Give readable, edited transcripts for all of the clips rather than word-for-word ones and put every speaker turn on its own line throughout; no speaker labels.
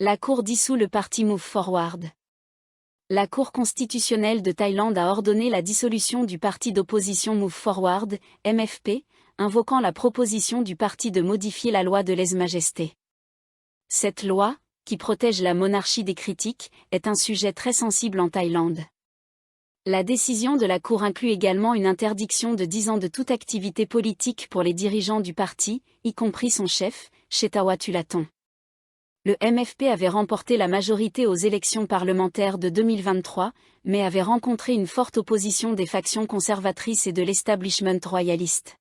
La Cour dissout le parti Move Forward. La Cour constitutionnelle de Thaïlande a ordonné la dissolution du parti d'opposition Move Forward, MFP, invoquant la proposition du parti de modifier la loi de lèse-majesté. Cette loi, qui protège la monarchie des critiques, est un sujet très sensible en Thaïlande. La décision de la Cour inclut également une interdiction de 10 ans de toute activité politique pour les dirigeants du parti, y compris son chef, Shetawatulaton. Le MFP avait remporté la majorité aux élections parlementaires de 2023, mais avait rencontré une forte opposition des factions conservatrices et de l'establishment royaliste.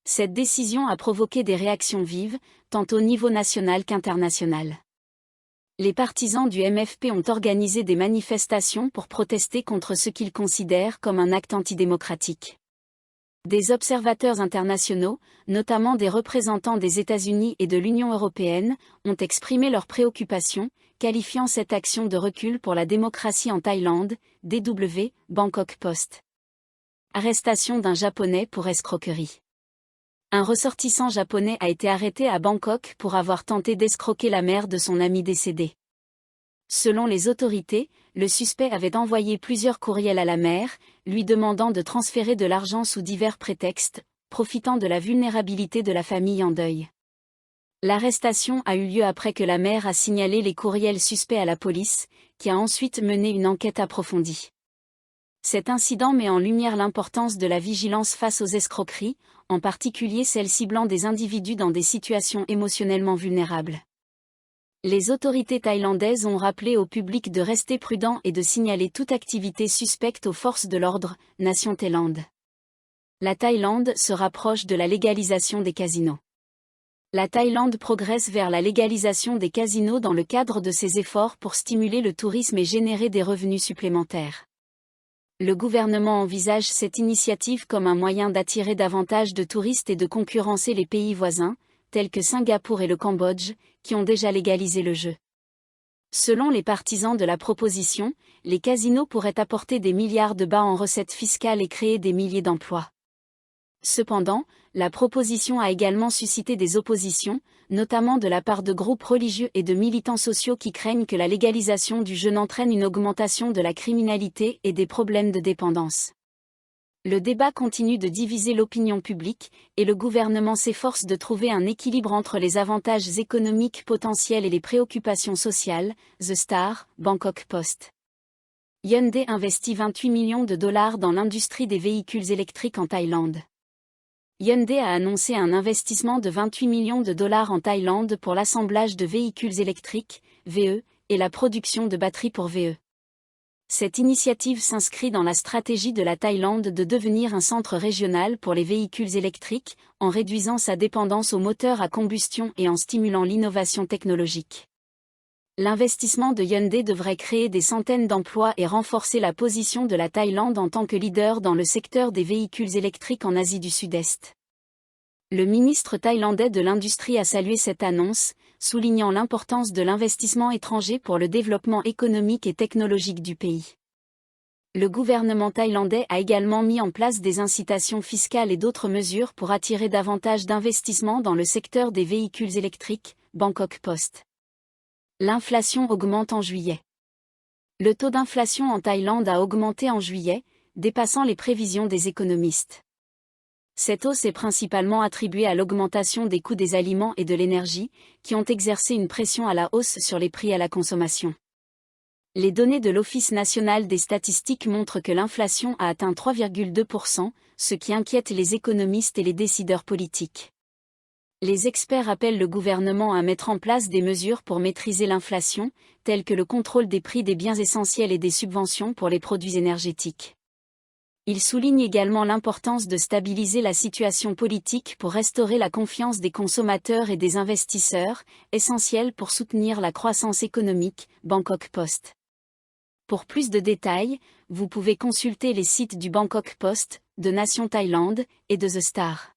Cette décision a provoqué des réactions vives, tant au niveau national qu'international. Les partisans du MFP ont organisé des manifestations pour protester contre ce qu'ils considèrent comme un acte antidémocratique. Des observateurs internationaux, notamment des représentants des États-Unis et de l'Union européenne, ont exprimé leurs préoccupations, qualifiant cette action de recul pour la démocratie en Thaïlande, DW, Bangkok Post. Arrestation d'un Japonais pour escroquerie. Un ressortissant japonais a été arrêté à Bangkok pour avoir tenté d'escroquer la mère de son ami décédé. Selon les autorités, le suspect avait envoyé plusieurs courriels à la mère, lui demandant de transférer de l'argent sous divers prétextes, profitant de la vulnérabilité de la famille en deuil. L'arrestation a eu lieu après que la mère a signalé les courriels suspects à la police, qui a ensuite mené une enquête approfondie. Cet incident met en lumière l'importance de la vigilance face aux escroqueries, en particulier celles ciblant des individus dans des situations émotionnellement vulnérables. Les autorités thaïlandaises ont rappelé au public de rester prudent et de signaler toute activité suspecte aux forces de l'ordre, Nation Thaïlande. La Thaïlande se rapproche de la légalisation des casinos. La Thaïlande progresse vers la légalisation des casinos dans le cadre de ses efforts pour stimuler le tourisme et générer des revenus supplémentaires. Le gouvernement envisage cette initiative comme un moyen d'attirer davantage de touristes et de concurrencer les pays voisins, tels que Singapour et le Cambodge, qui ont déjà légalisé le jeu. Selon les partisans de la proposition, les casinos pourraient apporter des milliards de bahts en recettes fiscales et créer des milliers d'emplois. Cependant, la proposition a également suscité des oppositions, notamment de la part de groupes religieux et de militants sociaux qui craignent que la légalisation du jeu n'entraîne une augmentation de la criminalité et des problèmes de dépendance. Le débat continue de diviser l'opinion publique, et le gouvernement s'efforce de trouver un équilibre entre les avantages économiques potentiels et les préoccupations sociales. The Star, Bangkok Post. Hyundai investit 28 millions de dollars dans l'industrie des véhicules électriques en Thaïlande. Hyundai a annoncé un investissement de 28 millions de dollars en Thaïlande pour l'assemblage de véhicules électriques, VE, et la production de batteries pour VE. Cette initiative s'inscrit dans la stratégie de la Thaïlande de devenir un centre régional pour les véhicules électriques, en réduisant sa dépendance aux moteurs à combustion et en stimulant l'innovation technologique. L'investissement de Hyundai devrait créer des centaines d'emplois et renforcer la position de la Thaïlande en tant que leader dans le secteur des véhicules électriques en Asie du Sud-Est. Le ministre thaïlandais de l'Industrie a salué cette annonce, soulignant l'importance de l'investissement étranger pour le développement économique et technologique du pays. Le gouvernement thaïlandais a également mis en place des incitations fiscales et d'autres mesures pour attirer davantage d'investissements dans le secteur des véhicules électriques, Bangkok Post. L'inflation augmente en juillet. Le taux d'inflation en Thaïlande a augmenté en juillet, dépassant les prévisions des économistes. Cette hausse est principalement attribuée à l'augmentation des coûts des aliments et de l'énergie, qui ont exercé une pression à la hausse sur les prix à la consommation. Les données de l'Office national des statistiques montrent que l'inflation a atteint 3,2%, ce qui inquiète les économistes et les décideurs politiques. Les experts appellent le gouvernement à mettre en place des mesures pour maîtriser l'inflation, telles que le contrôle des prix des biens essentiels et des subventions pour les produits énergétiques. Il souligne également l'importance de stabiliser la situation politique pour restaurer la confiance des consommateurs et des investisseurs, essentielle pour soutenir la croissance économique, Bangkok Post. Pour plus de détails, vous pouvez consulter les sites du Bangkok Post, de Nation Thaïlande, et de The Star.